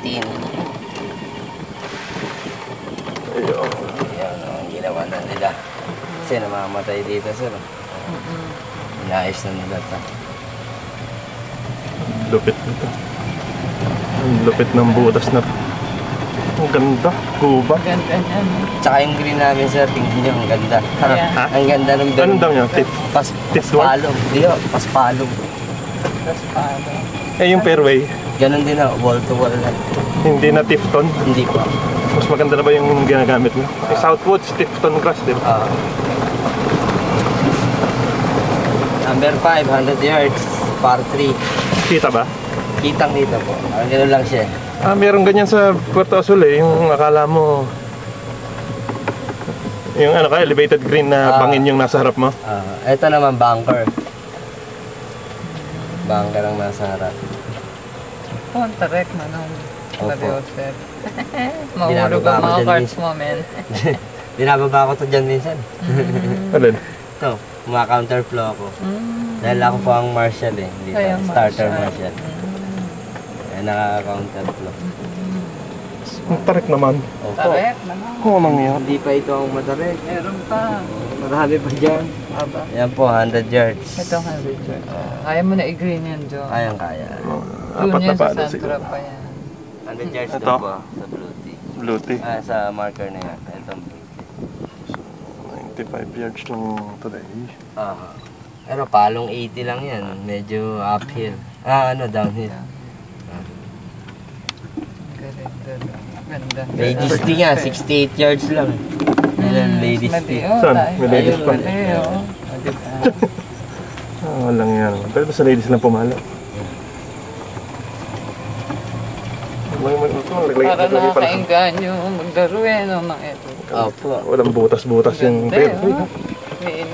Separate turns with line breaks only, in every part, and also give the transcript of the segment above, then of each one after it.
18. Ayun. Yan ang ginawa na nila. Kasi namamatay dito, sir. Inayos na nila ito.
Lupit nito. Ang lupit ng butas na. Ang ganda. Kuba.
Ang ganda niyan.
Tsaka yung green namin, sir. Tingnan nyo, ang ganda.
Ha?
Ang ganda ng
Anong daw niya? Tip?
Paspalong. Hindi, paspalong.
Eh, yung fairway.
Ganon din na, wall to wall lang.
Hindi na Tifton.
Hindi pa.
Mas maganda na ba yung ginagamit mo? Eh, Southwoods, Tifton grass, di ba?
Number 5, 100 yards, par 3.
Kita ba?
Kitang-kita po. Gano'n lang siya.
Ah, meron ganyan sa Puerto Azul eh. Yung akala mo... Yung ano ka, elevated green na bangin yung nasa harap mo.
Ito naman, bunker. Bunker ang nasa harap.
Tarek na nung Joseph.
Mahulog
Mahulog ang mga cards mo, men.
Dinababa ko to dyan minsan.
Alin?
Ito, mga counterflow ako. Dahil ako po ang marshal eh. Hindi pa, starter marshal. Kaya naka-counterflow.
Ang tarik naman.
Opo.
Tarek na nung.
Oo, nangyari.
Hindi pa ito ang matarik.
Meron pa.
Marami pa dyan.
Aba.
Yan po, 100 yards.
Ito nga, Richard. Kaya mo na i-green yan, Joe.
Kayang-kaya.
Apat na
Yun yan
pa.
sa Santra pa yan.
100 yards
Ito?
doon po sa blue tee.
Blue tee.
Sa marker na yan. Ito ang blue tee.
95 yards lang today.
Pero palong 80 lang yan. Medyo uphill. Downhill.
Ganda.
Ladies tee nga, 68 yards lang. Ayan, ladies tee.
Saan? May ladies pa. Walang yan. Pero sa ladies lang pumalo.
Para nakakaingan yung maglaro mga ito.
Opo.
Walang butas-butas yung fairway.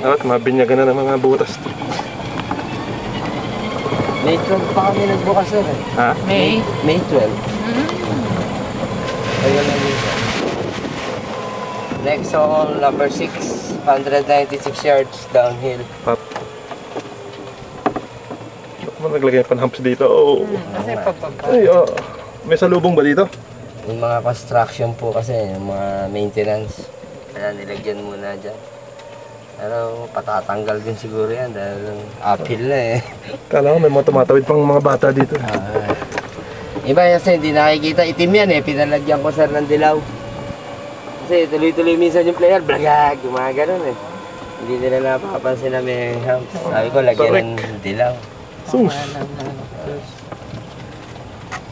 Dapat mabinyagan na ng mga butas.
May 12 pa kami nagbukas sir eh.
Ha?
May?
May 12. Ayun lang yun sir. Next hole, number 6. 196 yards downhill.
Ba't mo naglagay pa ng humps dito? Oh.
Kasi pababa.
Ay, may salubong ba dito?
Yung mga construction po kasi, yung mga maintenance. Kaya nilagyan muna dyan. Pero patatanggal din siguro yan dahil uphill na eh.
Kala ko may mga tumatawid pang mga bata dito.
Iba kasi hindi nakikita, itim yan eh. Pinalagyan ko sir ng dilaw. Kasi tuloy-tuloy minsan yung player, blagag, yung mga ganun eh. Hindi nila napapansin na may humps. Sabi ko, lagyan ng dilaw.
Sus!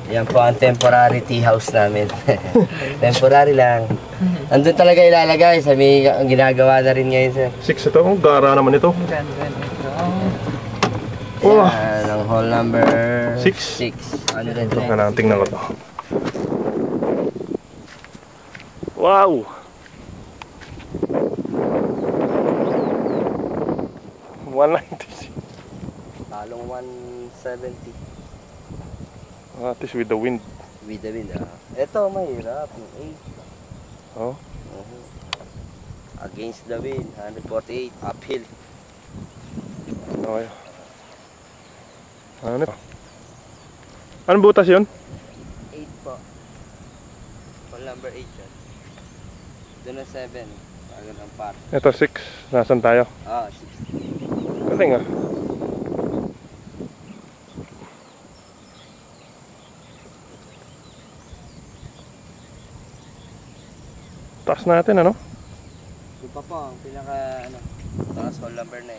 Yan po ang temporary tea house namin. Temporary lang. Andun talaga ilalagay. Sabi, ang ginagawa na rin ngayon sir.
6 ito, gara naman ito.
Ganda nito.
Yan, ang hole number
6.
6.
Ito ka lang, tingnan ko to. Wow! $196.
Talong 170.
At least with the wind.
With the wind Ito mahirap. 8.
Oh.
Against the wind. 148. Uphill.
Okay. Ano ito? Anong butas yun?
8 po. Hole number 8 yan. Doon na 7. Agad ang par.
Ito 6. Nasaan tayo?
6.
Galing ah. Taas natin ano?
Yung pa po, ang pinaka taas hole number 9.